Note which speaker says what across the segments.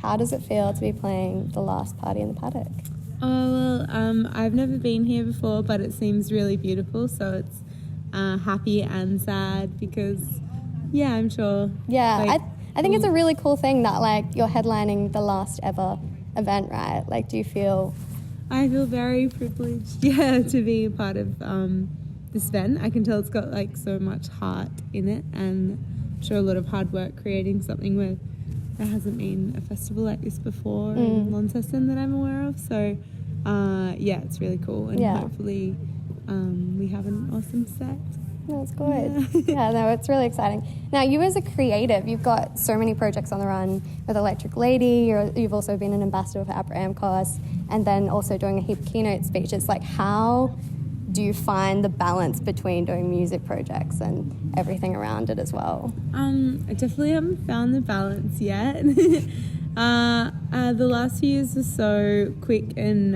Speaker 1: How does it feel to be playing the last party in the Paddock?
Speaker 2: Oh, well, I've never been here before, but it seems really beautiful. So it's happy and sad because, yeah, I'm sure.
Speaker 1: Yeah,
Speaker 2: like,
Speaker 1: I think it's a really cool thing that, like, you're headlining the last ever event, right? Like, do you feel...
Speaker 2: I feel very privileged, yeah, to be a part of this event. I can tell it's got, like, so much heart in it, and I'm sure a lot of hard work creating something where there hasn't been a festival like this before in Launceston that I'm aware of. So, yeah, it's really cool, and hopefully we have an awesome set.
Speaker 1: That's good. Yeah, no, it's really exciting. Now, you as a creative, you've got so many projects on the run with Electric Lady. You've also been an ambassador for APRA AMCOS, and then also doing a heap of keynote speeches. Like, how do you find the balance between doing music projects and everything around it as well?
Speaker 2: I definitely haven't found the balance yet. The last few years were so quick and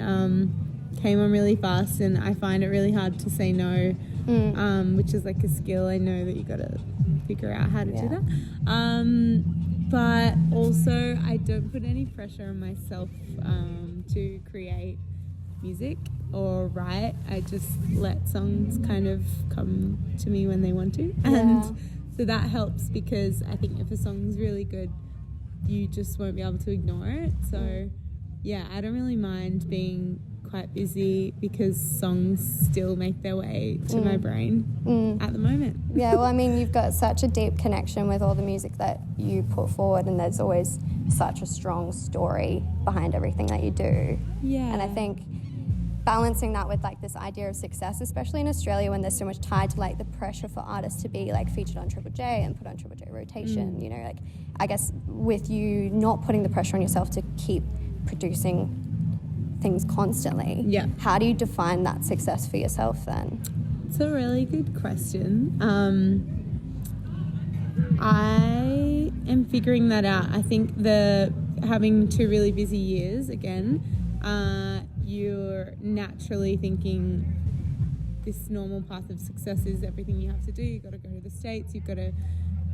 Speaker 2: came on really fast, and I find it really hard to say no. Which is like a skill I know that you got to figure out how to do that. But also I don't put any pressure on myself to create music or write. I just let songs kind of come to me when they want to. And so that helps, because I think if a song's really good, you just won't be able to ignore it. So yeah, I don't really mind being quite busy because songs still make their way to my brain at the moment.
Speaker 1: Yeah, well, I mean, you've got such a deep connection with all the music that you put forward, and there's always such a strong story behind everything that you do.
Speaker 2: Yeah.
Speaker 1: And I think balancing that with, like, this idea of success, especially in Australia when there's so much tied to, like, the pressure for artists to be, like, featured on Triple J and put on Triple J rotation, you know, like, I guess with you not putting the pressure on yourself to keep producing things constantly.
Speaker 2: Yeah.
Speaker 1: How do you define that success for yourself then?
Speaker 2: It's a really good question. I am figuring that out. I think having 2 really busy years again, you're naturally thinking this normal path of success is everything you have to do. You've got to go to the States, you've got to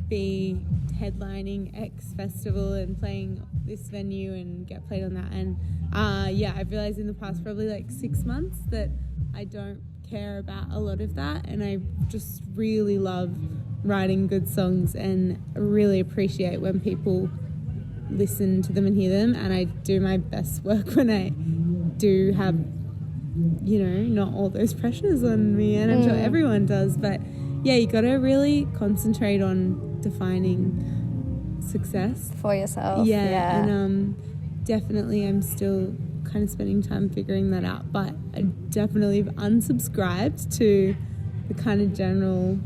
Speaker 2: be headlining X festival and playing this venue and get played on that. And I've realized in the past probably like 6 months that I don't care about a lot of that, and I just really love writing good songs and really appreciate when people listen to them and hear them, and I do my best work when I do have, you know, not all those pressures on me, and I'm sure everyone does, but yeah, you got to really concentrate on defining success
Speaker 1: for yourself.
Speaker 2: And definitely I'm still kind of spending time figuring that out, but I definitely have unsubscribed to the kind of general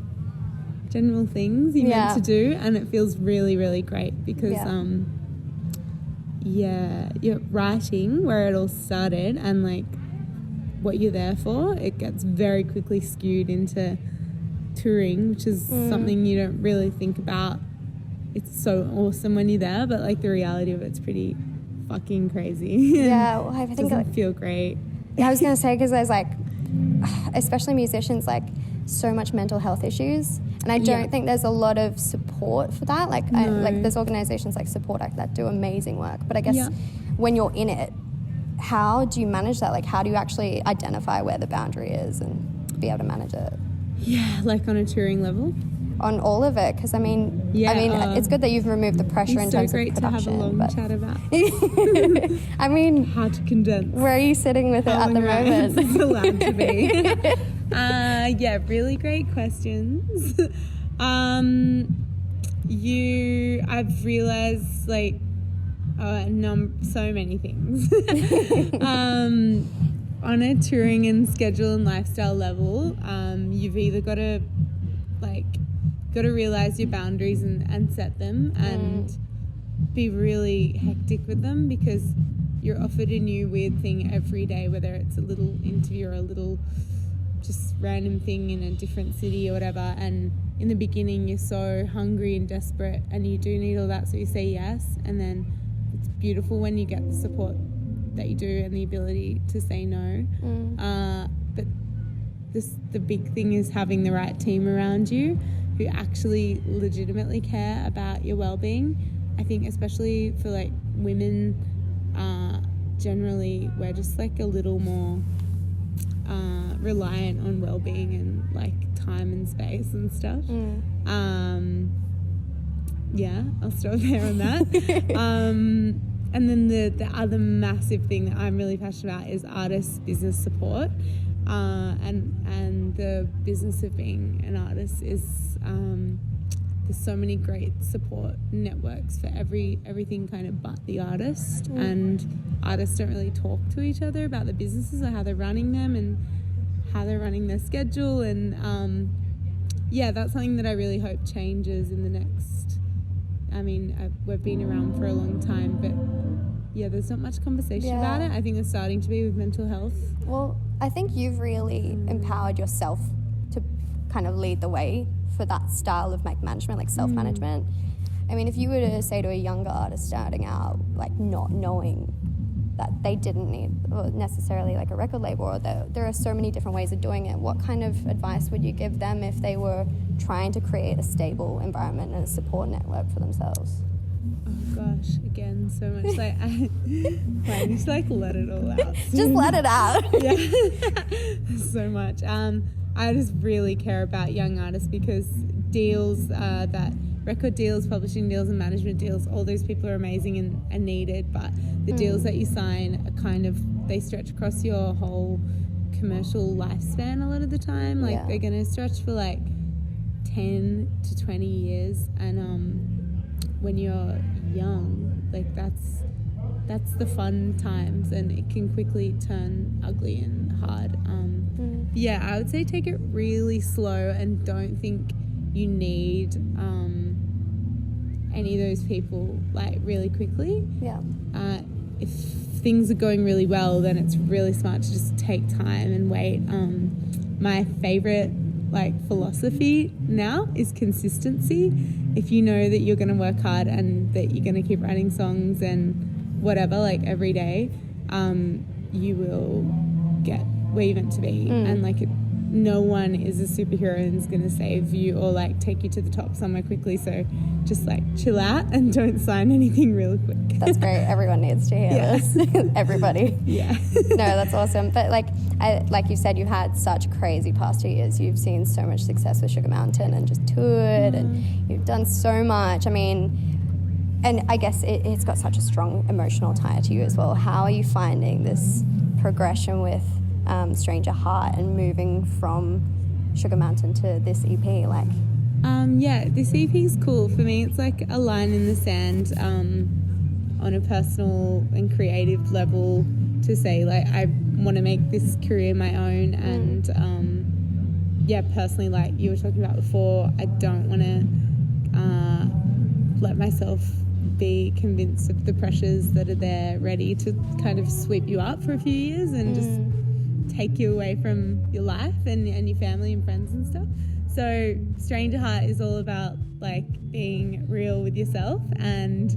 Speaker 2: things you're meant to do, and it feels really, really great because you're writing where it all started and like what you're there for, it gets very quickly skewed into touring, which is something you don't really think about. It's so awesome when you're there, but like the reality of it's pretty fucking crazy.
Speaker 1: Yeah, well, I think
Speaker 2: it doesn't feel great.
Speaker 1: Yeah, I was gonna say, because there's like, especially musicians, like so much mental health issues, and I don't think there's a lot of support for that. Like, there's organisations like Support Act that do amazing work, but I guess when you're in it, how do you manage that? Like, how do you actually identify where the boundary is and be able to manage it?
Speaker 2: Yeah, like on a touring level?
Speaker 1: On all of it, because I mean, it's good that you've removed the pressure in terms of production.
Speaker 2: It's so great to have a long chat about.
Speaker 1: I mean,
Speaker 2: hard to condense.
Speaker 1: Where are you sitting with it at the moment?
Speaker 2: It's allowed to be. Really great questions. I've realised like so many things. On a touring and schedule and lifestyle level, you've either got to realise your boundaries and set them and be really hectic with them, because you're offered a new weird thing every day, whether it's a little interview or a little just random thing in a different city or whatever, and in the beginning you're so hungry and desperate and you do need all that, so you say yes, and then it's beautiful when you get the support that you do and the ability to say no. But the big thing is having the right team around you who actually legitimately care about your well-being, I think especially for like women, generally we're just like a little more reliant on well-being and like time and space and stuff. Yeah, I'll stop there on that. And then the other massive thing that I'm really passionate about is artist business support. And the business of being an artist is there's so many great support networks for everything kind of but the artist. And artists don't really talk to each other about the businesses or how they're running them and how they're running their schedule. And that's something that I really hope changes in the next. I mean, we've been around for a long time, but yeah, there's not much conversation about it. I think there's starting to be with mental health.
Speaker 1: Well, I think you've really empowered yourself to kind of lead the way for that style of management, like self-management. I mean, if you were to say to a younger artist starting out, like not knowing that they didn't need necessarily like a record label, or there are so many different ways of doing it, what kind of advice would you give them if they were trying to create a stable environment and a support network for themselves?
Speaker 2: Oh gosh, again, so much like I just like let it all out.
Speaker 1: Just let it out.
Speaker 2: Yeah, so much. I just really care about young artists because deals, that record deals, publishing deals and management deals, all those people are amazing and needed, but the deals that you sign are kind of, they stretch across your whole commercial lifespan a lot of the time. Like they're going to stretch for like 10 to 20 years, and when you're young, like that's the fun times, and it can quickly turn ugly and hard. Yeah, I would say take it really slow and don't think you need any of those people like really quickly. If things are going really well, then it's really smart to just take time and wait. My favorite like philosophy now is consistency. If you know that you're going to work hard and that you're going to keep writing songs and whatever, like every day, you will get where you're meant to be. And like no one is a superhero and is going to save you or like take you to the top somewhere quickly. So just like chill out and don't sign anything real quick.
Speaker 1: That's great. Everyone needs to hear this. Everybody.
Speaker 2: Yeah.
Speaker 1: No, that's awesome. But like you said, you've had such crazy past 2 years. You've seen so much success with Sugar Mountain and just toured and you've done so much. I mean, and I guess it's got such a strong emotional tie to you as well. How are you finding this progression with Stranger Heart and moving from Sugar Mountain to this EP? Like,
Speaker 2: this EP is cool for me. It's like a line in the sand on a personal and creative level to say like I want to make this career my own. And personally, like you were talking about before, I don't want to let myself be convinced of the pressures that are there ready to kind of sweep you up for a few years and just take you away from your life and your family and friends and stuff. So Stranger Heart is all about like being real with yourself, and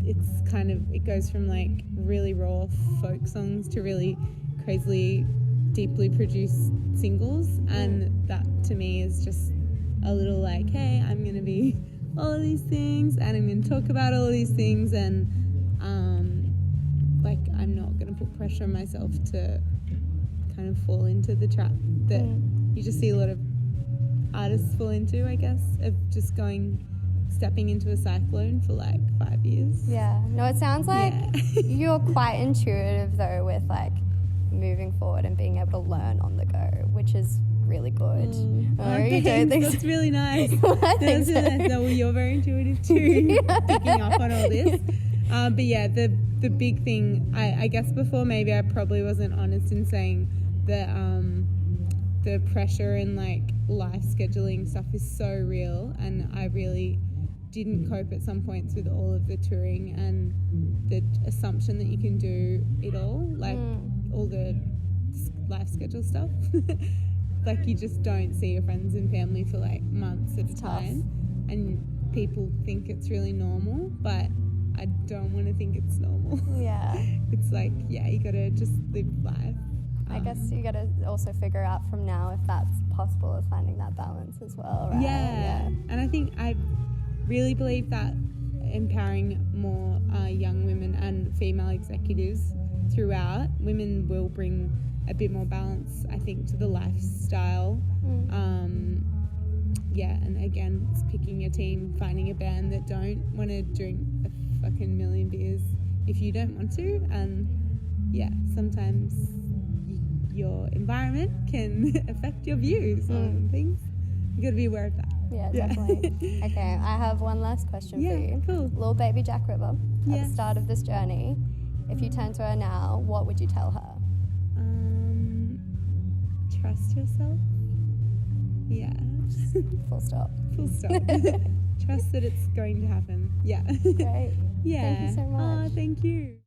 Speaker 2: it's kind of, it goes from like really raw folk songs to really crazily deeply produced singles, and that to me is just a little like, hey, I'm going to be all of these things and I'm going to talk about all of these things, and like I'm not going to put pressure on myself to kind of fall into the trap that you just see a lot of artists fall into, I guess, of just stepping into a cyclone for like 5 years.
Speaker 1: Yeah, no, it sounds like you're quite intuitive though with like moving forward and being able to learn on the go, which is really good.
Speaker 2: You don't think that's really nice.
Speaker 1: I think so.
Speaker 2: Nice. No, well, you're very intuitive too, picking up on all this. But yeah, the big thing, I guess before maybe I probably wasn't honest in saying that the pressure and like life scheduling stuff is so real, and I really didn't cope at some points with all of the touring and the assumption that you can do it all, like all the life schedule stuff. Like you just don't see your friends and family for like months at a time, and people think it's really normal, but I don't want to think it's normal. Yeah. It's like, yeah, you gotta just live life.
Speaker 1: I guess you gotta also figure out from now if that's possible, of finding that balance as well, right?
Speaker 2: Yeah. And I think I really believe that empowering more young women and female executives throughout. Women will bring a bit more balance, I think, to the lifestyle. And again, it's picking a team, finding a band that don't want to drink a fucking million beers if you don't want to. And sometimes your environment can affect your views on things. You got to be aware of that.
Speaker 1: Yeah, definitely. Okay, I have one last question for you.
Speaker 2: Cool.
Speaker 1: Little baby Jack River, at the start of this journey, if you turn to her now, what would you tell her?
Speaker 2: Trust yourself. Yeah.
Speaker 1: Full stop.
Speaker 2: Full stop. Trust that it's going to happen. Yeah.
Speaker 1: Great.
Speaker 2: Yeah.
Speaker 1: Thank you so much.
Speaker 2: Oh, thank you.